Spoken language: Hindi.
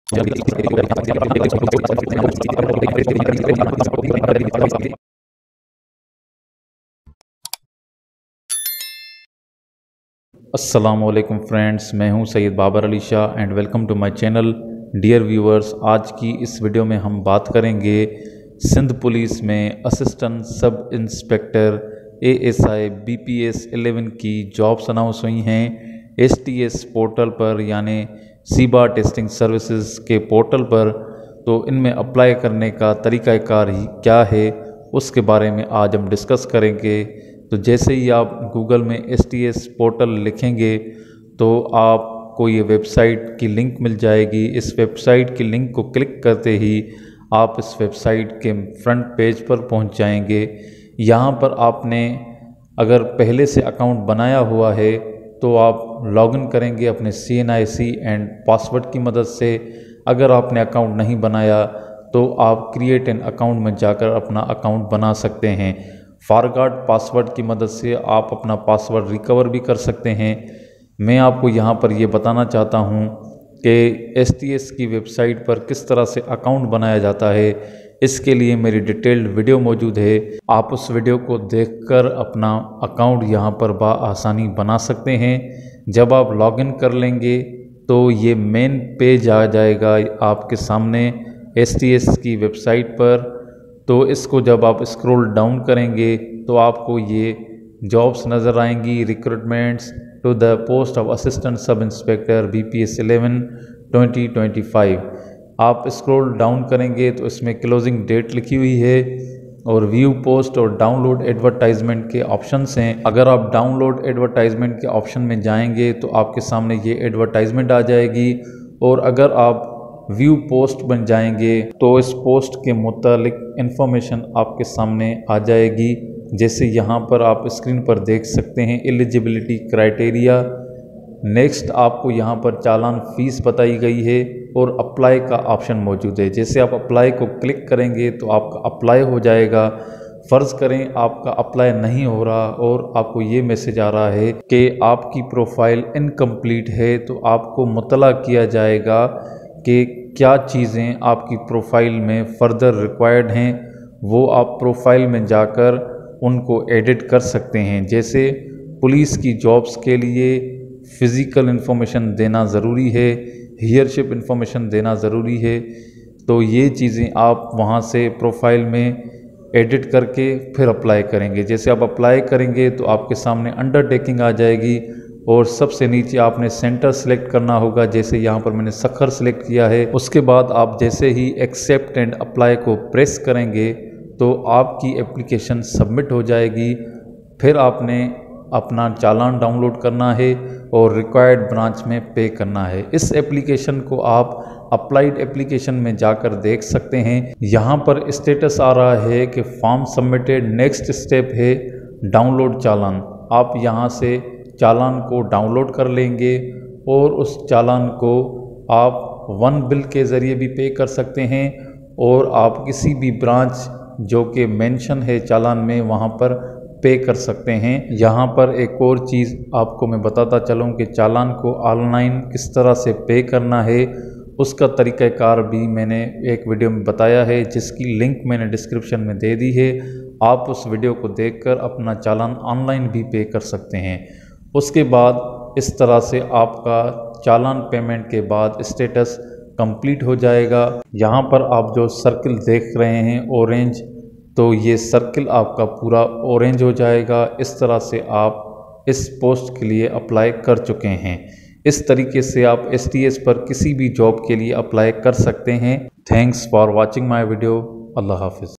अस्सलाम वालेकुम फ्रेंड्स, मैं हूं Syed Babar Ali Shah and welcome to my channel. Dear viewers, आज की इस वीडियो में हम बात करेंगे सिंध पुलिस में assistant sub inspector ASI BPS 11 की जॉब्स अनाउंस हुई हैं STS पोर्टल पर, यानी सीबा टेस्टिंग सर्विसेज के पोर्टल पर। तो इनमें अप्लाई करने का तरीक़ाकार ही क्या है उसके बारे में आज हम डिस्कस करेंगे। तो जैसे ही आप गूगल में STS पोर्टल लिखेंगे तो आपको ये वेबसाइट की लिंक मिल जाएगी। इस वेबसाइट की लिंक को क्लिक करते ही आप इस वेबसाइट के फ्रंट पेज पर पहुंच जाएंगे। यहाँ पर आपने अगर पहले से अकाउंट बनाया हुआ है तो आप लॉगिन करेंगे अपने CNIC एंड पासवर्ड की मदद से। अगर आपने अकाउंट नहीं बनाया तो आप क्रिएट एन अकाउंट में जाकर अपना अकाउंट बना सकते हैं। फॉरगॉट पासवर्ड की मदद से आप अपना पासवर्ड रिकवर भी कर सकते हैं। मैं आपको यहाँ पर ये बताना चाहता हूँ कि STS की वेबसाइट पर किस तरह से अकाउंट बनाया जाता है। इसके लिए मेरी डिटेल्ड वीडियो मौजूद है, आप उस वीडियो को देखकर अपना अकाउंट यहाँ पर आसानी बना सकते हैं। जब आप लॉगिन कर लेंगे तो ये मेन पेज आ जाएगा आपके सामने STS की वेबसाइट पर। तो इसको जब आप स्क्रॉल डाउन करेंगे तो आपको ये जॉब्स नज़र आएंगी। Recruitments to the post of assistant sub inspector BPS 11 2025। आप स्क्रॉल डाउन करेंगे तो इसमें क्लोजिंग डेट लिखी हुई है और व्यू पोस्ट और डाउनलोड एडवर्टाइजमेंट के ऑप्शंस हैं। अगर आप डाउनलोड एडवर्टाइजमेंट के ऑप्शन में जाएंगे तो आपके सामने ये एडवर्टाइजमेंट आ जाएगी, और अगर आप व्यू पोस्ट बन जाएंगे तो इस पोस्ट के मुतालिक इन्फॉर्मेशन आपके सामने आ जाएगी। जैसे यहाँ पर आप स्क्रीन पर देख सकते हैं एलिजिबिलिटी क्राइटेरिया। नेक्स्ट आपको यहाँ पर चालान फ़ीस बताई गई है और अप्लाई का ऑप्शन मौजूद है। जैसे आप अप्लाई को क्लिक करेंगे तो आपका अप्लाई हो जाएगा। फ़र्ज़ करें आपका अप्लाई नहीं हो रहा और आपको ये मैसेज आ रहा है कि आपकी प्रोफाइल इनकम्प्लीट है, तो आपको मुतला किया जाएगा कि क्या चीज़ें आपकी प्रोफाइल में फ़र्दर रिक्वायर्ड हैं। वो आप प्रोफाइल में जाकर उनको एडिट कर सकते हैं। जैसे पुलिस की जॉब्स के लिए फ़िज़िकल इन्फॉर्मेशन देना ज़रूरी है, हियरशिप इन्फॉर्मेशन देना ज़रूरी है। तो ये चीज़ें आप वहाँ से प्रोफाइल में एडिट करके फिर अप्लाई करेंगे। जैसे आप अप्लाई करेंगे तो आपके सामने अंडरटेकिंग आ जाएगी और सबसे नीचे आपने सेंटर सेलेक्ट करना होगा। जैसे यहाँ पर मैंने सखर सेलेक्ट किया है। उसके बाद आप जैसे ही एक्सेप्ट एंड अप्लाई को प्रेस करेंगे तो आपकी एप्लीकेशन सबमिट हो जाएगी। फिर आपने अपना चालान डाउनलोड करना है और रिक्वायर्ड ब्रांच में पे करना है। इस एप्लीकेशन को आप अप्लाइड एप्लीकेशन में जाकर देख सकते हैं। यहाँ पर स्टेटस आ रहा है कि फॉर्म सबमिटेड। नेक्स्ट स्टेप है डाउनलोड चालान। आप यहाँ से चालान को डाउनलोड कर लेंगे और उस चालान को आप वन बिल के ज़रिए भी पे कर सकते हैं, और आप किसी भी ब्रांच जो कि मेंशन है चालान में वहाँ पर पे कर सकते हैं। यहाँ पर एक और चीज़ आपको मैं बताता चलूँ कि चालान को ऑनलाइन किस तरह से पे करना है उसका तरीक़ाकार भी मैंने एक वीडियो में बताया है, जिसकी लिंक मैंने डिस्क्रिप्शन में दे दी है। आप उस वीडियो को देखकर अपना चालान ऑनलाइन भी पे कर सकते हैं। उसके बाद इस तरह से आपका चालान पेमेंट के बाद स्टेटस कंप्लीट हो जाएगा। यहाँ पर आप जो सर्किल देख रहे हैं ऑरेंज, तो ये सर्किल आपका पूरा ऑरेंज हो जाएगा। इस तरह से आप इस पोस्ट के लिए अप्लाई कर चुके हैं। इस तरीके से आप STS पर किसी भी जॉब के लिए अप्लाई कर सकते हैं। Thanks for watching my video. अल्लाह हाफिज़।